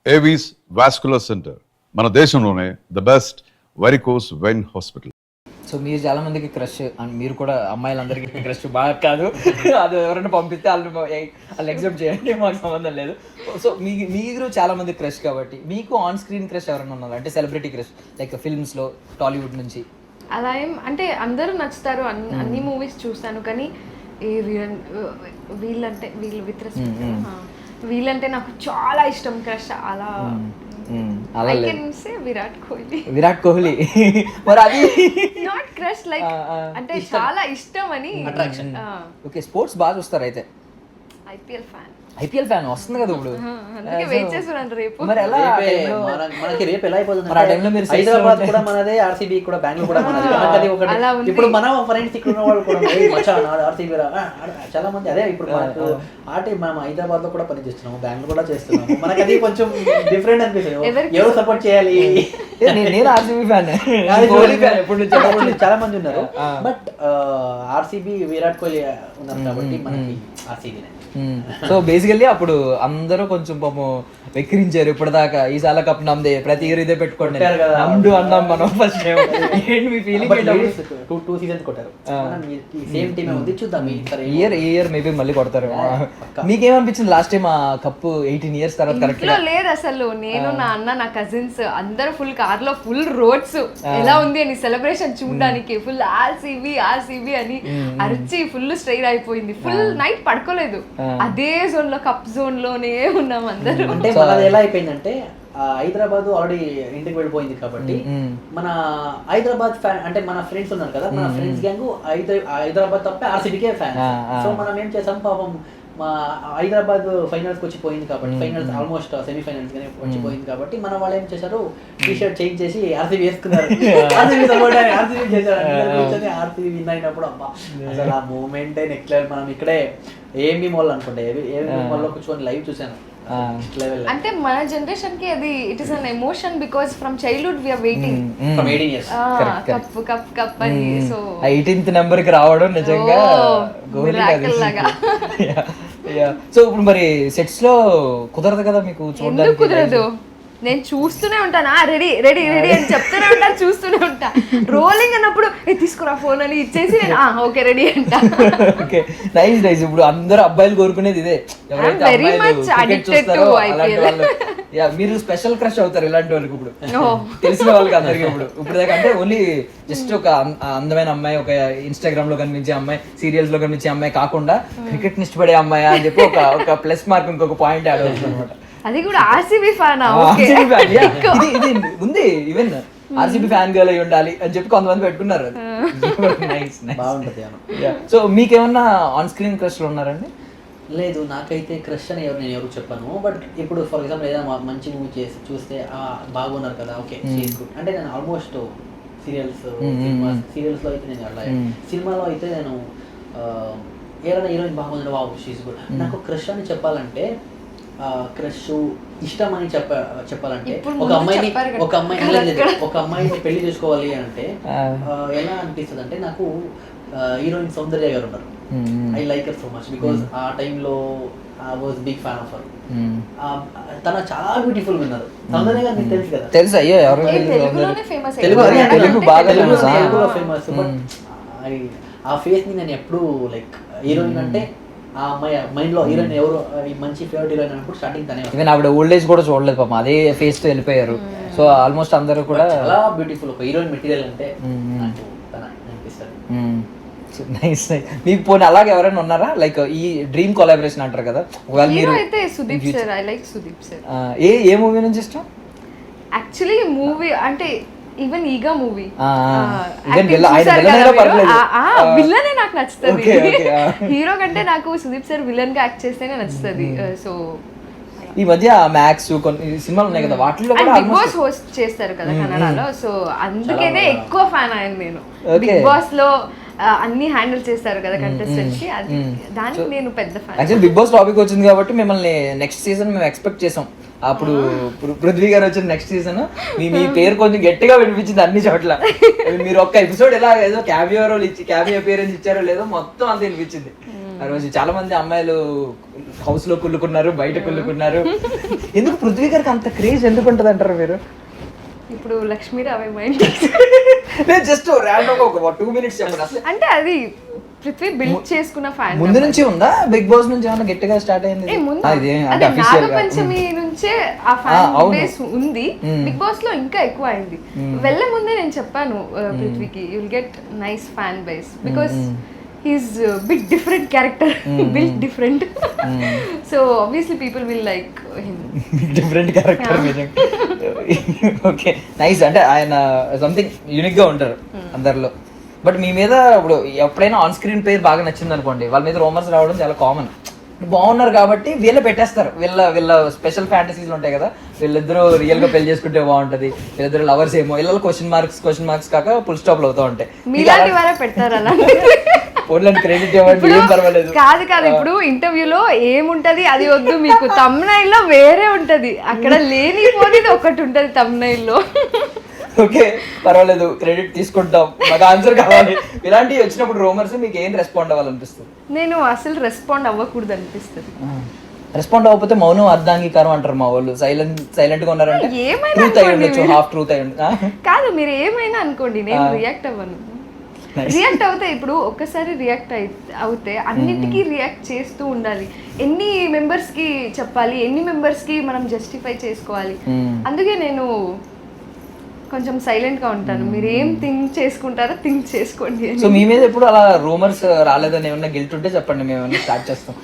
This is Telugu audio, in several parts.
ఏవీస్ వాస్కులర్ సెంటర్, మన దేశంలోనే the best varicose vein hospital. So మీరు చాలా మందికి క్రష్ అండ్ మీరు కూడా అమ్మాయిలందరికీ క్రష్ బాగా కాదు, అది ఎవరైనా పంపిస్తే వాళ్ళు ఎగ్జామ్ చేయండి, మాకు సంబంధం లేదు. సో మీరు చాలా మంది క్రష్ కాబట్టి మీకు ఆన్ స్క్రీన్ క్రష్ ఎవరైనా ఉన్నారు అంటే సెలబ్రిటీ క్రష్ లైక్ ఫిల్మ్స్లో టాలీవుడ్ నుంచి? అలా ఏం అంటే అందరూ నచ్చుతారు, అన్ని మూవీస్ చూస్తాను, కానీ వీళ్ళు విత్ రెస్పెక్ట్ వీళ్ళంటే నాకు చాలా ఇష్టం క్రష్. అలా I can say Virat Kohli మరి అది నాట్ క్రష్ లైక్ అంటే చాలా ఇష్టం అని. ఓకే, స్పోర్ట్స్ బాగా చూస్తారు అయితే? ఐపీఎల్ ఫ్యాన్ వస్తుంది కదా ఇప్పుడు, అందుకే వెయిట్ చేస్తున్నాను రేపు. మరి ఎలా మనకి రేపు ఎలా అయిపోతుంది? హైదరాబాద్ కూడా మనదే, ఆర్సీబీ కూడా, బెంగళూరు కూడా మనది. ఒకటి ఇప్పుడు మన ఫ్రెండ్స్ ఇక్కడ ఉన్న వాళ్ళు కూడా ఆర్సీబీ చాలా మంది అదే. ఇప్పుడు మనకు ఆటే మనం హైదరాబాద్ లో కూడా పని చేస్తున్నాము, బెంగళూరు కూడా చేస్తున్నాము. మనకి అది కొంచెం డిఫరెంట్ అనిపిస్తుంది. ఎవరు సపోర్ట్ చేయాలి? నేను ఆర్సీబీ ఫ్యాన్, చాలా మంది ఉన్నారు. బట్ ఆర్సీబీ విరాట్ కోహ్లీ ఉన్నారు కాబట్టి మనకి ఆర్సీబీనే. సో బేసికల్లీ అప్పుడు అందరూ కొంచెం పాపం వెక్కిరించారు ఇప్పటిదాకా, ఈ సాల కప్ నమ్మదే, ప్రతి ఇయర్ ఇదే పెట్టుకోండి నమ్డు అన్నాం మనం ఫస్ట్ టైం. ఏంటి మీ ఫీలింగ్? 2 సీజన్స్ కొట్టారు, సేమ్ టీమ్ ఉంది, చూద్దాం ఈ ఇయర్ మేబీ మళ్ళీ కొడతారు. మీకేమనిపించింది లాస్ట్ టైం ఆ కప్పు 18 years తర్వాత? కరెక్ట్ లేదు అసలు. నేను నా అన్న, నా కజిన్స్ అందరూ ఫుల్ కార్ లో, ఫుల్ రోడ్స్ ఎలా ఉంది అని సెలబ్రేషన్ చూడడానికి, ఫుల్ ఆర్సీబీ అని అరిచి ఫుల్ స్ట్రెయిన్ అయిపోయింది. ఫుల్ నైట్ పడుకోలేదు, అదే జోన్ లో, కప్ జోన్ లోనే ఉన్నాం అందరూ. అంటే మనది ఎలా అయిపోయిందంటే హైదరాబాద్ ఆల్రెడీ ఇంటికి వెళ్ళిపోయింది కాబట్టి మన హైదరాబాద్ ఫ్యాన్ అంటే మన ఫ్రెండ్స్ ఉన్నారు కదా, మన ఫ్రెండ్స్ గ్యాంగ్ హైదరాబాద్ తప్ప ఆర్సీబీకే ఫ్యాన్. సో మనం ఏం చేసాం, పాపం మా హైదరాబాద్ ఫైనల్స్ కి వచ్చిపోయింది కాబట్టి, ఫైనల్స్ ఆల్మోస్ట్ సెమీఫైనల్స్ గానే వచ్చిపోయింది కాబట్టి మన వాళ్ళు ఏం చేశారు, టీ షర్ట్ చేంజ్ చేసి ఆర్సీబీ వేసుకున్నారు. ఆర్సీబీ చేశారు. ఆర్సీబీ విన్ అయినప్పుడు అబ్బా అసలు ఆ మూమెంట్ నెక్స్ట్ లెవెల్. మనం ఇక్కడే ఏఎంబీ మాల్ అనుకుంటే, ఏఎంబీ మాల్ లో కూర్చొని లైవ్ చూసాను. అంటే మన జనరేషన్ కి అది it is an emotion, because from childhood we are waiting from 18 years cup అని. సో 18th నెంబర్ కి రావడం నిజంగా మిరాకిల్ లాగా. సో ఇప్పుడు మరి సెట్స్ లో కుదరదు కదా మీకు చూడడానికి? ఎందుకు కుదరదు? నేను చూస్తూనే ఉంటాను, రెడీ రెడీ రెడీ అని చెప్తూనే ఉంటాను, చూస్తూనే ఉంటా. రోలింగ్ అన్నప్పుడు తీసుకురా ఫోన్ అని ఇచ్చేసి నేను ఓకే రెడీ అంటా. Okay, nice nice. ఇప్పుడు అందరూ అబ్బాయిలు కోరుకునేది ఇదే, very much addicted to IPL. మీరు స్పెషల్ క్రష్ అవుతారు ఇలాంటి వాళ్ళకి, ఇప్పుడు తెలిసిన వాళ్ళకి అందరికి. ఇప్పుడు దాకా అంటే ఓన్లీ జస్ట్ ఒక అందమైన అమ్మాయి, ఒక ఇన్స్టాగ్రామ్ లో కనిపించే అమ్మాయి, సీరియల్స్ లో కనిపించే అమ్మాయి కాకుండా క్రికెట్ ని ఇష్టపడే అమ్మాయి అని చెప్పి ఒక ప్లస్ మార్క్, ఇంకొక పాయింట్ యాడ్ అవుతుంది అనమాట. అది కూడా ఆర్సీబీ ఫ్యాన్ ఇది ఉంది. ఈవెన్ ఆర్సీబీ ఫ్యాన్ గర్ల్ అయి ఉండాలి అని చెప్పి కొంతమంది పెట్టుకున్నారు. బాగుంటది. సో మీకేమన్నా ఆన్ స్క్రీన్ క్రష్ ఉన్నారండి? లేదు, నాకైతే క్రష్ అని నేను ఎవరు చెప్పాను. బట్ ఇప్పుడు ఫర్ ఎగ్జాంపుల్ ఏదైనా మంచి మూవీ చేసి చూస్తే బాగున్నారు కదా, ఓకే అంటే నేను ఆల్మోస్ట్ సీరియల్స్ లో అయితే నేను అలా, సినిమాలో అయితే నేను ఏదైనా హీరోయిన్ బాగుంది, వావ్ షీస్ గుడ్. నాకు క్రష్ అని చెప్పాలంటే, క్రష్ ఇష్టం అని చెప్పాలంటే ఒక అమ్మాయిని పెళ్లి చేసుకోవాలి అంటే ఎలా అనిపిస్తుంది అంటే, నాకు హీరోయిన్ సౌందర్య గారు ఉన్నారు. I like her so much because ఆ టైంలో I was big fan of her. తన చాలా బ్యూటిఫుల్ ఉన్నారు. సౌందర్య గారు మీకు తెలుసు కదా? తెలుసు, అయ్యో తెలుగులో ఫేమస్. బట్ ఆ ఫేస్ ని నేను ఎప్పుడు లైక్ హీరోయిన్ అంటే ఆ అమ్మాయి మైండ్ లో హీరోయిన్ ఎవరు మంచి ఫేవరెట్ హీరోయిన్ అన్నప్పుడు స్టార్టింగ్ తనే. ఈవెన్ ఆవిడ ఓల్డ్ ఏజ్ కూడా చూడలేదు పాపం, అదే ఫేస్ తో వెళ్ళిపోయారు. సో ఆల్మోస్ట్ అందరూ కూడా చాలా బ్యూటిఫుల్. ఒక హీరోయిన్ మెటీరియల్ అంటే నాకు తన అనిపిస్తుంది. Nice nice. మీకు పోనీ అలాగే ఎవరైనా ఉన్నారా, లైక్ ఈ డ్రీమ్ కొలాబరేషన్ అంటారు కదా? హీరో అయితే Sudeep sir. I like Sudeep sir. A movie నుంచి ఇష్టం? యాక్చువల్లీ మూవీ అంటే ఈవెన్ ఈగా మూవీ విల్లనే నాకు నచ్చుతుంది. హీరో కంటే నాకు సుదీప్ సార్ విలన్ గా యాక్ట్ చేస్తేనే నచ్చుతుంది. సో ఈ మధ్య మ్యాక్స్ కొన్ని సినిమాలు ఉన్నాయి కదా, వాటిలో కూడా బిగ్ బాస్ హోస్ట్ చేస్తారు కదా కన్నడలో. సో అందుకనే ఎక్కువ ఫ్యాన్ అయ్యాను నేను. బిగ్ బాస్ లో అన్ని హ్యాండిల్ చేస్తారు కదా కంటెస్టెంట్స్, దానికి నేను పెద్ద fan. Actually Bigg Boss topic వచ్చింది కాబట్టి మిమ్మల్ని నెక్స్ట్ సీజన్ మేము ఎక్స్పెక్ట్ చేసాం. అప్పుడు పృథ్వీ గారు వచ్చిన నెక్స్ట్ సీజన్ మీ పేరు కొంచెం గట్టిగా వినిపించింది అన్ని చోట్ల. మీరు ఒక్క ఎపిసోడ్ ఎలా ఏదో క్యామియో రోల్ ఇచ్చి క్యామియో అపియరెన్స్ ఇచ్చారో లేదో మొత్తం అంత వినిపించింది. ఆ రోజు చాలా మంది అమ్మాయిలు హౌస్ లో కుళ్ళుకున్నారు, బయట కుళ్ళుకున్నారు. ఎందుకు పృథ్వీ గారికి అంత క్రేజ్ ఎందుకు ఉంటుంది అంటారు మీరు? ఇప్పుడు లక్ష్మీ రావే మైండ్ నేను జస్ట్ ర్యాండమ్ ఒక 2 minutes చెప్పండి. అసలు అంటే అది పృథ్వీ బిల్డ్ చేసుకున్న ఫ్యాన్ ముందు నుంచి ఉందా? బిగ్ బాస్ నుంచి ఏమన్నా గట్టిగా స్టార్ట్ అయింది? అదే నాగపంచమి నుంచే ఆ ఫ్యాన్ బేస్ ఉంది. బిగ్ బాస్ లో ఇంకా ఎక్కువ అయింది. వెళ్ళే ముందే నేను చెప్పాను పృథ్వీకి you'll get nice fan base because he's big different character, build different. So obviously people will like him. Different character. Okay, nice. అంటే ఆయన సంథింగ్ యూనిక్ గా ఉంటారు అందరిలో. బట్ మీ మీద ఇప్పుడు ఎప్పుడైనా ఆన్ స్క్రీన్ పేరు బాగా నచ్చింది అనుకోండి, వాళ్ళ మీద రూమర్స్ రావడం చాలా కామన్. బాగున్నారు కాబట్టి వీళ్ళే పెట్టేస్తారు. వీళ్ళ స్పెషల్ ఫ్యాంటసీలు ఉంటాయి కదా, వీళ్ళిద్దరూ రియల్ గా పెళ్లి చేసుకుంటే బాగుంటది, వీళ్ళిద్దరు లవర్స్ ఏమో, వీళ్ళ క్వశ్చన్ మార్క్స్ కాక ఫుల్ స్టాప్ అవుతూ ఉంటాయి. మీలాంటి వారే పెడతారు అలా. క్రెడిట్ ఇవ్వండి, ఏం పర్వాలేదు. కాదు ఇప్పుడు ఇంటర్వ్యూలో ఏముంటది అది వద్దు, మీకు తమ్నైల్ లో వేరే ఉంటది, అక్కడ లేనిపోనిది ఒకటి ఉంటది తమ్నైల్ లో. ఓకే, పర్వాలేదు, క్రెడిట్ తీసుకుంటాం, మాకు ఆన్సర్ కావాలి. ఇలాంటివి వచ్చినప్పుడు రూమర్స్ మీకు ఏం రెస్పాండ్ అవ్వాలనిపిస్తుంది? నేను అసలు రెస్పాండ్ అవ్వకూడదు అనిపిస్తుంది. రెస్పాండ్ అవ్వకపోతే మౌనం అర్ధాంగీకారం అంటారు మా వాళ్ళు. సైలెంట్ గా ఉన్నారంటే ఏమైనా ట్రూత్ అయి ఉండొచ్చు, హాఫ్ ట్రూత్ అయి ఉండొచ్చు. కాదు, మీరు ఏమైనా అనుకోండి, నేను రియాక్ట్ అవ్వను. రియాక్ట్ అవుతే ఇప్పుడు ఒక్కసారి రియాక్ట్ అవుతే అన్నిటికీ రియాక్ట్ చేస్తూ ఉండాలి. ఎన్ని మెంబర్స్ కి చెప్పాలి, ఎన్ని మెంబర్స్ కి మనం జస్టిఫై చేసుకోవాలి. అందుకే నేను కొంచెం సైలెంట్ గా ఉంటాను. మీరు ఏం థింక్ చేసుకుంటారో థింక్ చేసుకోండి. సో మీ మీద ఎప్పుడు అలా రూమర్స్ రాలేదని ఏమన్నా గిల్ట్ ఉంటే చెప్పండి, మేము ఏమన్నా స్టార్ట్ చేస్తాం.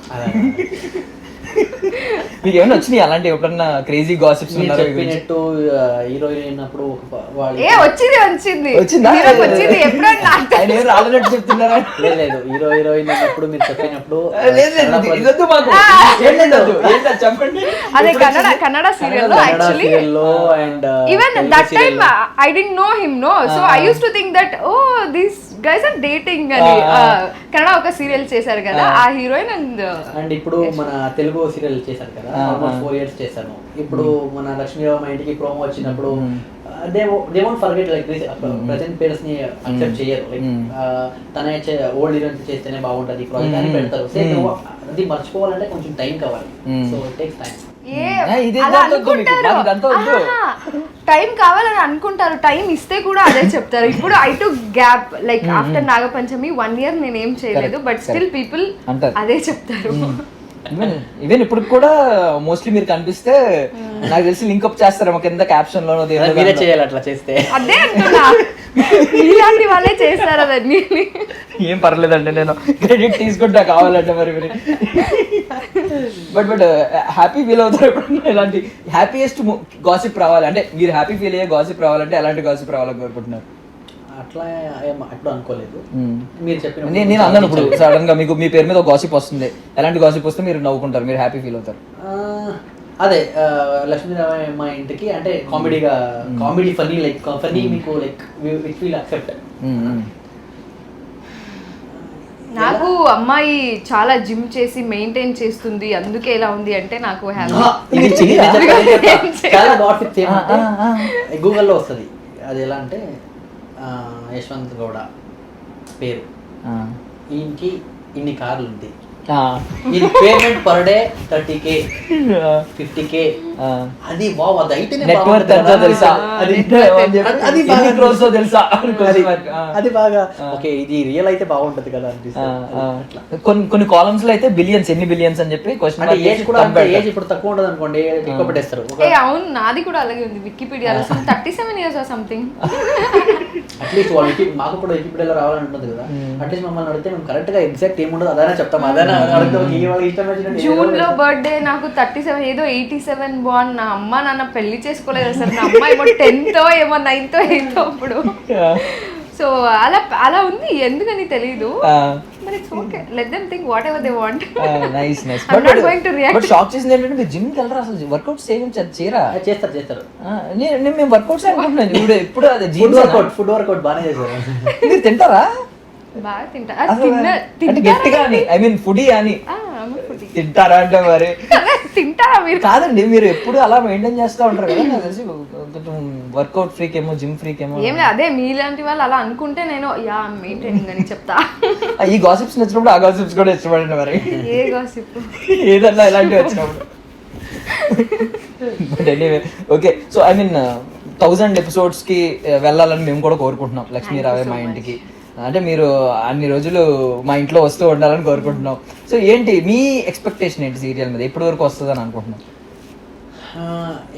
మీకు ఏమైనా వచ్చినాయి అలాంటి ఎప్పుడన్నా క్రేజీ గాసిప్స్? చెప్పినట్టు హీరోయిన్ అయినప్పుడు వచ్చిందా? ఆయన ఏం రాలేనట్టు చెప్తున్నారా? లేదు, హీరోయిన్ అయినప్పుడు మీరు చెప్పినప్పుడు చెప్పండి. అదే కన్నడ సీరియల్ లో actually even that time I didn't know him no, so I used to think that oh this guys are dating అని. కన్నడ ఒక సీరియల్ చేశారు కదా ఆ హీరోయిన్ అండ్ ఇప్పుడు మన తెలుగు సీరియల్ చేశారు కదా, ఆల్మోస్ట్ 4 years చేశాను. ఇప్పుడు మన లక్ష్మీరావు మా ఇంటికి ప్రోమో వచ్చినప్పుడు they won't forget like present pairs ని అక్సెప్ట్ చేయరు. లైక్ తనే ఓల్డ్ హీరోయిన్స్ చేస్తేనే బాగుంటది ప్రాజెక్ట్ అని పెడతారు. అది మర్చిపోవాలంటే కొంచెం టైం కావాలి. So it takes time. Time కావాలని అనుకుంటారు, టైం ఇస్తే కూడా అదే చెప్తారు. ఇప్పుడు I to gap like after Nag Panchami 1 year నేను ఏం చేయలేదు, బట్ స్టిల్ పీపుల్ అదే చెప్తారు. ఈవెన్ ఇప్పుడు కూడా మోస్ట్లీ మీరు కనిపిస్తే నాకు తెలిసి లింక్అప్ చేస్తారేమో కింద క్యాప్షన్ లోనో మీరే చేయాలి అట్లా చేస్తే. అదే అంటున్నా, ఇలాంటి వాళ్ళే చేస్తారు అదన్నీ. ఏం పర్లేదండి, నేను క్రెడిట్ తీసుకుంటా కావాలంటే మరి. బట్ హ్యాపీ ఫీల్ అవుతారు ఎప్పుడన్నా? ఇలాంటి హ్యాపీయెస్ట్ గాసిప్ రావాలి అంటే, మీరు హ్యాపీ ఫీల్ అయ్యే గాసిప్ రావాలంటే ఎలాంటి గాసిప్ రావాలని కోరుకుంటున్నారు? అట్లా అప్పుడు అనుకోలేదు. మీరు చెప్పిన నేను అన్నాను ఇప్పుడు సడన్ గా మీకు మీ పేరు మీద ఒక గాసిప్ వస్తుంది, ఎలాంటి గాసిప్ వస్తే మీరు నవ్వుకుంటారు, మీరు హ్యాపీ ఫీల్ అవుతారు? అదే లక్ష్మీరావు మా ఇంటికి అంటే కామెడీ ఫన్నీ లైక్ ఫన్నీ మీకు లైక్ విచ్ విల్ అక్సెప్ట్. నాకు అమ్మాయి చాలా జిమ్ చేసి మెయింటైన్ చేస్తుంది అందుకే ఎలా ఉంది అంటే నాకు చాలా గాసిప్స్ ఏమంటే గూగుల్లో వస్తుంది. అది ఎలా అంటే యశ్వంత్ గౌడ పేరు, ఈయనకి ఇన్ని కార్లు ఉంది, ఈయన payment per day 30K 50K. అది బాబు అది అయితేనే తెలుసా, అది బాగా ఓకే ఇది రియల్ అయితే బాగుంటది కదా అనిపిస్తుంది. కొన్ని కాలమ్స్ లో అయితే బిలియన్స్, ఎన్ని బిలియన్స్ అని చెప్పి క్వశ్చన్. ఏజ్ కూడా ఏజ్ ఇప్పుడు తక్కువ ఉండదు అనుకోండి, ఎక్కువ పెట్టేస్తారు. అవును, నాది కూడా అలాగే ఉంది వికీపీడియాలో 37 years ఆర్ సంథింగ్. అట్లీస్ట్ వాళ్ళకి మాకు కూడా వికీపీడియాలో రావాలంటుంది కదా, అట్లీస్ట్ మమ్మల్ని అడిగితే మేము కరెక్ట్ గా ఎగ్జాక్ట్ ఏముండదు అదైనా చెప్తాం. అదైనా జూన్ లో బర్త్డే నాకు 37 ఏదో 87 బాన్. నా అమ్మ నాన్న పెళ్లి చేసుకోలేదు అసలు. నా అమ్మ ఏమో 10th ఏమో 9th 8th అప్పుడు. సో అలా ఉంది, ఎందుకని తెలీదు. But it's okay. Let them think whatever they want. Nice. I'm not going to react. But shock చేసింది ఏంటంటే మీరు జిమ్ కి వెళ్ళరా, అసలు వర్కౌట్ చేయరా? చేస్తారు. నేను మేము వర్కౌట్స్ అనుకుంటున్నాను ఇప్పుడు. అదే ఫుడ్ వర్కౌట్ బాగానే చేశారు. మీరు తింటారా? బాగా తింటా. అంటే గట్టిగా అని, ఐ మీన్ ఫుడీ అని తింటారా అంటే మరి తింటారా మీరు? కాదండి, మీరు ఎప్పుడు అలా మెయింటైన్ చేస్తూ ఉంటారు కదా, నాకు తెలిసి కొంచెం వర్కౌట్ ఫ్రీక్ ఏమో, జిమ్ ఫ్రీక్ ఏమో. ఏం లేదు, అదే మీలాంటి వాళ్ళు అలా అనుకుంటే నేను యా మెయింటైనింగ్ అని చెప్తా. ఈ గాసిప్స్ నచ్చినప్పుడు ఆ గాసిప్స్ కూడా ఇష్టపడండి మరి. ఏ గాసిప్? ఏదన్నా ఇలాంటివి వచ్చినప్పుడు. But anyway okay. So I mean 1000 ఎపిసోడ్స్కి వెళ్ళాలని మేము కూడా కోరుకుంటున్నాం లక్ష్మీ రావే మా ఇంటికి. అంటే మీరు అన్ని రోజులు మా ఇంట్లో వస్తూ ఉండాలని కోరుకుంటున్నాం. సో ఏంటి మీ ఎక్స్పెక్టేషన్ ఏంటి సీరియల్ మీద, ఎప్పటి వరకు వస్తుందని అనుకుంటున్నాం?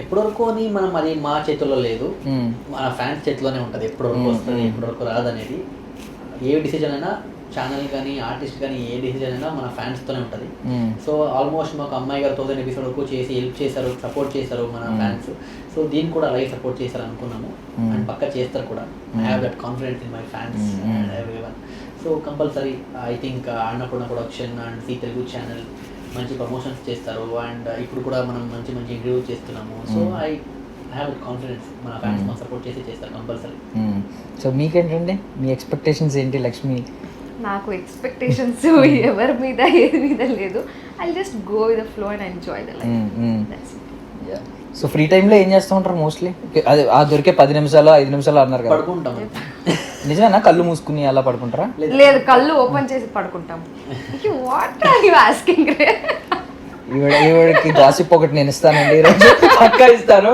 ఎప్పటి వరకు అని మనం అది మా చేతుల్లో లేదు, మన ఫ్యాన్స్ చేతిలోనే ఉంటుంది. ఎప్పటి వరకు వస్తుంది ఎప్పటి వరకు రాదనేది. ఏ డిసిజన్ అయినా ఛానల్ కానీ ఆర్టిస్ట్ కానీ ఏ డిసిజన్ అయినా మన ఫ్యాన్స్తోనే ఉంటుంది. సో ఆల్మోస్ట్ మాకు అమ్మాయి గారు 1000 ఎపిసోడ్ వరకు చేసి హెల్ప్ చేశారు, సపోర్ట్ చేశారు మన ఫ్యాన్స్. సో దీన్ని కూడా అలాగే సపోర్ట్ చేశారు అనుకున్నాము, అండ్ పక్కా చేస్తారు కూడా. I have that confidence in my fans and everyone. So compulsory I think Annapurna production and Zee Telugu channel మంచి ప్రమోషన్స్ చేస్తారు, అండ్ ఇప్పుడు కూడా మనం మంచి మంచి ఇంటర్వ్యూ చేస్తున్నాము. సో ఐ హ్యావ్ కాన్ఫిడెన్స్ మన ఫ్యాన్స్ మాకు సపోర్ట్ చేసి చేస్తారు కంపల్సరీ. సో మీకేంటండి మీ ఎక్స్పెక్టేషన్స్ ఏంటి లక్ష్మి? నాకు ఎక్స్పెక్టేషన్స్ ఎవరి మీద ఏది మీద లేదు. I just go with the flow and enjoy the life. So free టైంలో ఏం చేస్తూ ఉంటారు మోస్ట్లీ? అదే ఆ దొరికే 10 నిమిషాలు 5 నిమిషాలు అన్నారు కదా, పడుకుంటాం. నిజమేనా? కళ్ళు మూసుకుని అలా పడుకుంటారా? లేదు, కళ్ళు ఓపెన్ చేసి పడుకుంటాం. What are you asking? ఈవిడకి గాసిప్ ఒకటి నేను ఇస్తానండి ఈరోజు, పక్కా ఇస్తాను.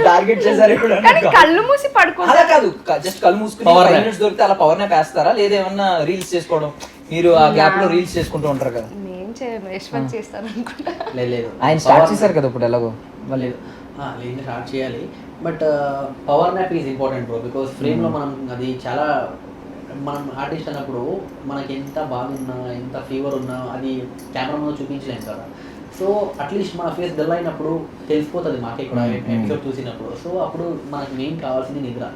టార్గెట్ చేశారు ఇప్పుడు. కానీ కళ్ళు మూసి పడుకుంటా. అలా కాదు, జస్ట్ కళ్ళు మూసుకుని 5 minutes దొరికితే అలా పవర్ నాప్ వేస్తారా, లేదా ఏమన్నా రీల్స్ చేసుకోవడం? మీరు ఆ గ్యాప్ లో రీల్స్ చేసుకుంటూ ఉంటారు కదా. నేను చేయను, యశ్వంత్ చేస్తాను అనుకుంటా. లేదు ఆయన స్టార్ట్ చేశారు కదా ఇప్పుడు ఎలాగో మళ్ళీ. లేదు స్టార్ట్ చేయాలి, but power nap is important bro. Because ఫ్రేమ్లో మనం అది చాలా, మనం ఆర్టిస్ట్ అన్నప్పుడు మనకి ఎంత బాధ ఉన్నా ఎంత ఫీవర్ ఉన్నా అది కెమెరా ముందు చూపించలేము కదా. సో అట్లీస్ట్ మన ఫేస్ డల్ అయినప్పుడు తెలిసిపోతుంది మాకే కూడా ఎపిసోడ్ చూసినప్పుడు. సో అప్పుడు మనకి మెయిన్ కావాల్సింది నిద్ర.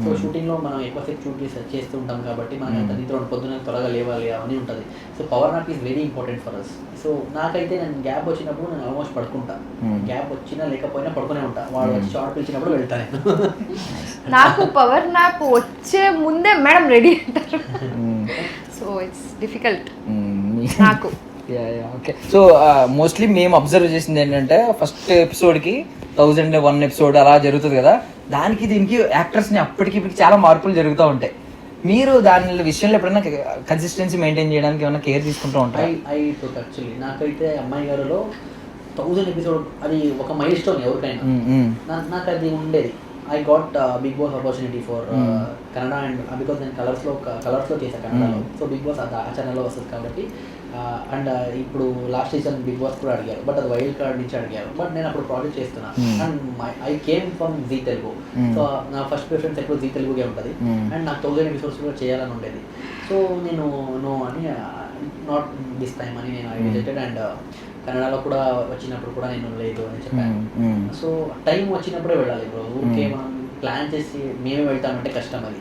సో షూటింగ్లో మనం ఎక్కువసేపు షూట్ చేస్తూ ఉంటాం కాబట్టి మనకి అంత నిద్ర పొద్దున త్వరగా లేవాలి అవన్నీ ఉంటుంది. So power nap is very important for us. So నాకైతే నేను గ్యాప్ వచ్చినప్పుడు నేను ఆల్మోస్ట్ పడుకుంటా. గ్యాప్ వచ్చినా లేకపోయినా పడుకునే ఉంటా. వాడు వచ్చి షార్ట్ పిలిచినప్పుడు వెళ్తాను. నాకు పవర్ నాప్ వచ్చే ముందే మేడం రెడీ అంటారు. సో ఇట్స్ డిఫికల్ట్ నాకు. ఓకే. సో మోస్ట్లీ మేము అబ్జర్వ్ చేసింది ఏంటంటే ఫస్ట్ ఎపిసోడ్కి 1001 ఎపిసోడ్ అలా జరుగుతుంది కదా, దానికి దీనికి యాక్టర్స్ని అప్పటికి ఇప్పటికి చాలా మార్పులు జరుగుతూ ఉంటాయి. మీరు దాని విషయంలో ఎప్పుడైనా కన్సిస్టెన్సీ మెయింటైన్ చేయడానికి ఏమైనా కేర్ తీసుకుంటూ ఉంటారు? యాక్చువల్లీ నాకైతే అమ్మాయి గారిలో 1000 ఎపిసోడ్ అది ఒక మైల్ స్టోన్ ఎవరికైనా. నాకు అది ఉండేది. I got Bigg Boss opportunity for Kannada, and because నేను కలర్స్లో చేశాను కన్నడలో. సో బిగ్ బాస్ ఆ ఛానల్లో వస్తుంది కాబట్టి. అండ్ ఇప్పుడు లాస్ట్ సీజన్ బిగ్ బాస్ కూడా అడిగారు, బట్ అది వైల్డ్ కార్డ్ నుంచి అడిగారు. బట్ నేను అప్పుడు ప్రాజెక్ట్ చేస్తున్నాను, and I came from Zee Telugu. So నా ఫస్ట్ ప్రిఫరెన్స్ ఎప్పుడు జీ తెలుగుగే ఉంటుంది, అండ్ నాకు 1000 ఎపిసోడ్స్ కూడా చేయాలని ఉండేది. సో నేను నో అని, నాట్ దిస్ టైమ్ అని నేను ఐ రిజెక్టెడ్. అండ్ కన్నడలో కూడా వచ్చినప్పుడు కూడా నేను లేదు అని చెప్పాను. సో టైం వచ్చినప్పుడే వెళ్ళాలి బ్రో. ఓకే మనం ప్లాన్ చేసి మేమే వెళ్తామంటే కష్టం అది.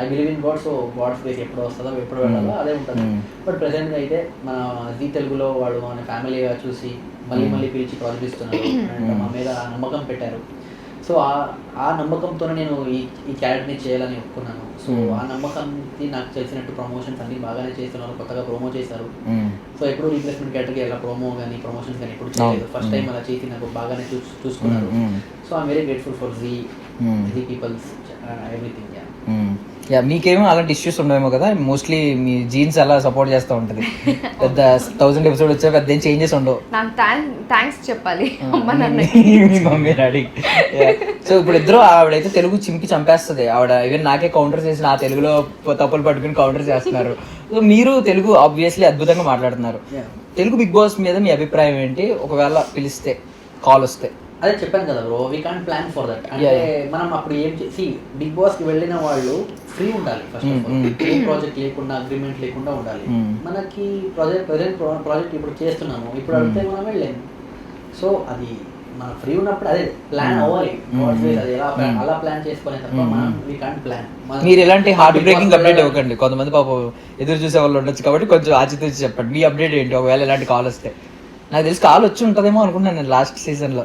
I believe in God. So God's place ఎప్పుడు వస్తుందో ఎప్పుడు వెళ్ళాలో అదే ఉంటుంది. బట్ ప్రెసెంట్గా అయితే మన జీ తెలుగులో వాళ్ళు మన ఫ్యామిలీగా చూసి మళ్ళీ పిలిచి ప్రాజెక్ట్ ఇస్తున్నారు, అండ్ మా మీద నమ్మకం పెట్టారు. సో ఆ నమ్మకంతోనే నేను ఈ క్యారెక్టర్ని చేయాలని ఒప్పుకున్నాను. సో ఆ నమ్మకంకి నాకు తెలిసినట్టు ప్రమోషన్స్ అన్ని బాగానే చేస్తున్నారు, కొత్తగా ప్రోమో చేశారు. సో ఎప్పుడు రీప్లేస్మెంట్ క్యారెక్టర్కి ఎలా ప్రోమో కానీ ప్రమోషన్స్ కానీ ఎప్పుడు చేయలేదు. ఫస్ట్ టైం అలా చేసి నాకు బాగానే చూసుకున్నారు. So I'm very grateful for Zee people's everything. Yeah, మీకేమో అలాంటి ఇష్యూస్ ఉండవేమో కదా, మోస్ట్లీ మీ జీన్స్ అలా సపోర్ట్ చేస్తూ ఉంటుంది. పెద్ద 1000 ఎపిసోడ్ వచ్చా పెద్ద ఏం చేంజెస్ ఉండవు. నాకు థ్యాంక్స్ చెప్పాలి మీ మమ్మీ డాడీ. సో ఇప్పుడు ఇద్దరు ఆవిడైతే తెలుగు చింపి చంపేస్తుంది. ఆవిడ ఈవెన్ నాకే కౌంటర్ చేసి నా తెలుగులో తప్పులు పట్టుకుని కౌంటర్ చేస్తున్నారు. సో మీరు తెలుగు ఆబ్వియస్లీ అద్భుతంగా మాట్లాడుతున్నారు. తెలుగు బిగ్ బాస్ మీద మీ అభిప్రాయం ఏంటి? ఒకవేళ పిలిస్తే కాల్ వస్తే? అదే చెప్పాను కదా bro, we can't plan for that. అంటే మనం అప్పుడు ఏం చేసి బిగ్ బాస్కి వెళ్ళిన వాళ్ళు ఫ్రీ ఉండాలి. First of all A project లేకుండా అగ్రిమెంట్ లేకుండా ఉండాలి. మనకి ప్రాజెక్ట్ ఇప్పుడు చేస్తున్నాము, ఇప్పుడు అడిగితే మనం వెళ్ళాము. సో అది మన ఫ్రీ ఉన్నప్పుడు అదే ప్లాన్ అవ్వాలి. అది అలా ప్లాన్ చేసుకునే తప్ప మనం వీ కాంట్ ప్లాన్. మీరు ఎలాంటి హార్ట్ బ్రేకింగ్ అప్డేట్ ఇవ్వకండి, కొంతమంది పాపం ఎదురు చూసే వాళ్ళు ఉండొచ్చు కాబట్టి కొంచెం ఆచితూచి చెప్పండి. మీ అప్డేట్ ఏంటి ఒకవేళ ఎలాంటి కాల్ వస్తే? నాకు తెలిసి కాల్ వచ్చి ఉంటుందేమో అనుకుంటున్నాను నేను లాస్ట్ సీజన్లో.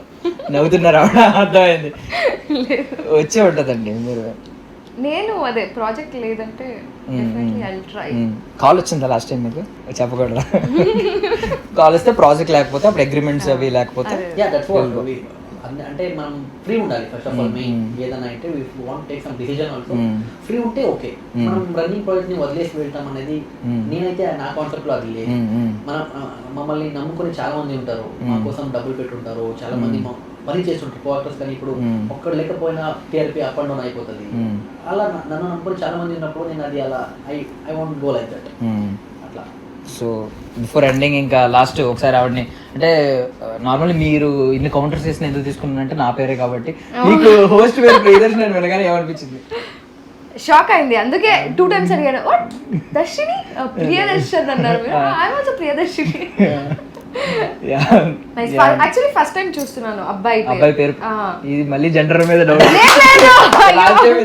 నవ్వుతున్నారు ఆవిడ, అర్థమైంది. వచ్చే ఉంటుందండి. మీరు నేను అదే ప్రాజెక్ట్ లేదంటే డెఫినెట్లీ ఐ ట్రై. కాల్ వచ్చిందా లాస్ట్ టైం మీకు? చెప్పకూడదా? కాల్ వస్తే ప్రాజెక్ట్ లేకపోతే అప్పుడు అగ్రిమెంట్స్ అవి లేకపోతే యా దట్స్ వాట్ అంటే మనం ఫ్రీ ఉండాలి ఫస్ట్ ఆఫ్ ఆల్. మెయిన్ ఏదైనా అంటే we want take some decision also free ఉంటే ఓకే. మనం రన్నింగ్ ప్రాజెక్ట్ ని వదిలేసి వెళ్తాం అనేది నేనైతే నా కాన్సెప్ట్ లో అది లేదు. మనం మమ్మల్ని నమ్ముకుని చాలా మంది ఉంటారు, మా కోసం డబ్బులు పెట్టుంటారు, చాలా మంది పని చేస్తుంటారు కోఆక్టర్స్. కానీ ఇప్పుడు ఒక్కడు లేకపోయినా టీఆర్పీ అప్ అండ్ డౌన్ అయిపోతుంది. అలా నన్ను నమ్ముకుని చాలా మంది ఉన్నప్పుడు నేను అది అలా I want go like that అట్లా. సో బిఫోర్ ఎండింగ్ ఇంకా లాస్ట్ ఒకసారి ఆవిడని అంటే నార్మల్లీ మీరు ఇన్ని కౌంటర్స్ చేసిన ఎందుకు తీసుకున్నానంటే నా పేరే కాబట్టి మీకు హోస్ట్ పేరు ప్రియదర్శిని అని వినగానే ఏమనిపించింది? షాక్ అయింది, అందుకే 2 times అడిగాను. వాట్ దర్శిని? ప్రియదర్శన్ అన్నారు మీరు. I was Priyadarshini. Actually first time చూస్తున్నాను అబ్బాయి పేరు. ఇది మళ్ళీ జెండర్ మీద డౌట్.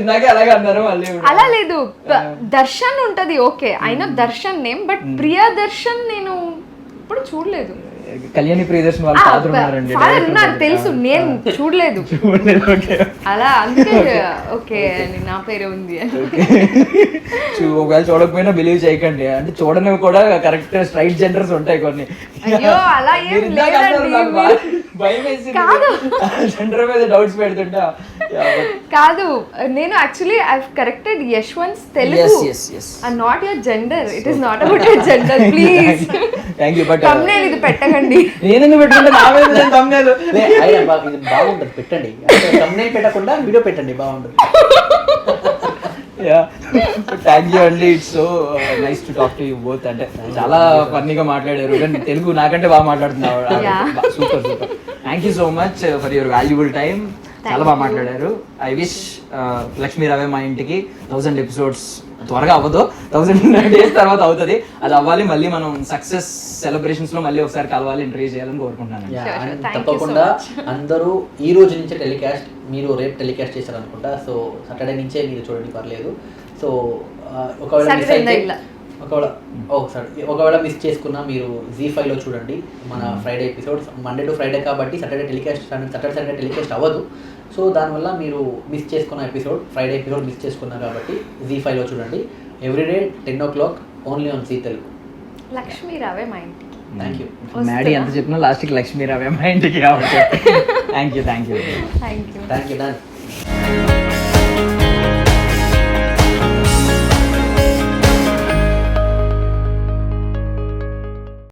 ఇందాకే అలాగే అన్నారు మళ్ళీ. అలా లేదు, దర్శన్ ఉంటది ఓకే, అయినా దర్శన్ నేమ్, బట్ ప్రియదర్శన్ నేను ఇప్పుడు చూడలేదు. కళ్యాణి ప్రియదర్శన్ వాళ్ళ ఫాదర్ ఉన్నారండి. ఫాదర్ ఉన్నారు తెలుసు, నేను చూడలేదు. అలా అందుకే ఓకే నా పేరే ఉంది. ఒకవేళ చూడకపోయినా బిలీవ్ చేయకండి, అంటే చూడనివి కూడా కరెక్ట్ స్ట్రైట్ జెండర్స్ ఉంటాయి కొన్ని. అయ్యో అలా ఏం లేదండి, కాదు జెండర్ మీద డౌట్స్ పెడుతుంటా. కాదు నేను actually I corrected Yashwant Telugu, and not your gender. It is not about your gender please. Thank you. But thumbnail ఇది పెట్టకండి. నేను పెట్టుకుంటే నా మీద thumbnail ఇది బాగుంటుంది పెట్టండి. thumbnail పెట్టకుండా వీడియో పెట్టండి బాగుంటుంది. థ్యాంక్ యూ అండి. It's so nice to talk to you both. అంటే చాలా ఫన్నీగా మాట్లాడారు, కానీ తెలుగు నాకంటే బాగా మాట్లాడుతున్నారు. Super super. Thank you so much for your valuable time. చాలా బాగా మాట్లాడారు. ఐ విష్ లక్ష్మీ రవే మా ఇంటికి 1000 ఎపిసోడ్స్ త్వరగా అవ్వదు, 1000 days తర్వాత అవుతుంది. అది అవ్వాలి. మళ్ళీ మనం సక్సెస్ సెలబ్రేషన్స్ లో మళ్ళీ ఒకసారి కలవాలి, ఇంటర్వ్యూ చేయాలని కోరుకుంటున్నాను. తప్పకుండా అందరూ ఈ రోజు నుంచే టెలికాస్ట్, మీరు రేపు టెలికాస్ట్ చేశారనుకుంటా. సో సాటర్డే నుంచే మీరు చూడండి, పర్లేదు. సో ఒకవేళ మిస్ చేసుకున్నా మీరు Z5లో చూడండి మన Friday episodes. Monday to Friday కాబట్టి సాటర్డే టెలికాస్ట్ అవ్వదు. సో దానివల్ల మీరు మిస్ చేసుకున్న ఎపిసోడ్, ఫ్రైడే ఎపిసోడ్ మిస్ చేసుకున్నా కాబట్టి Z5లో చూడండి. Everyday 10 o'clock only on Zee Telugu. Lakshmi రావే మా ఇంటికి. Thank you. మ్యాడీ ఎంత చెప్పినా లాస్ట్కి లక్ష్మీ రవే మా ఇంటికి కాబట్టి thank you. Thank you. Done.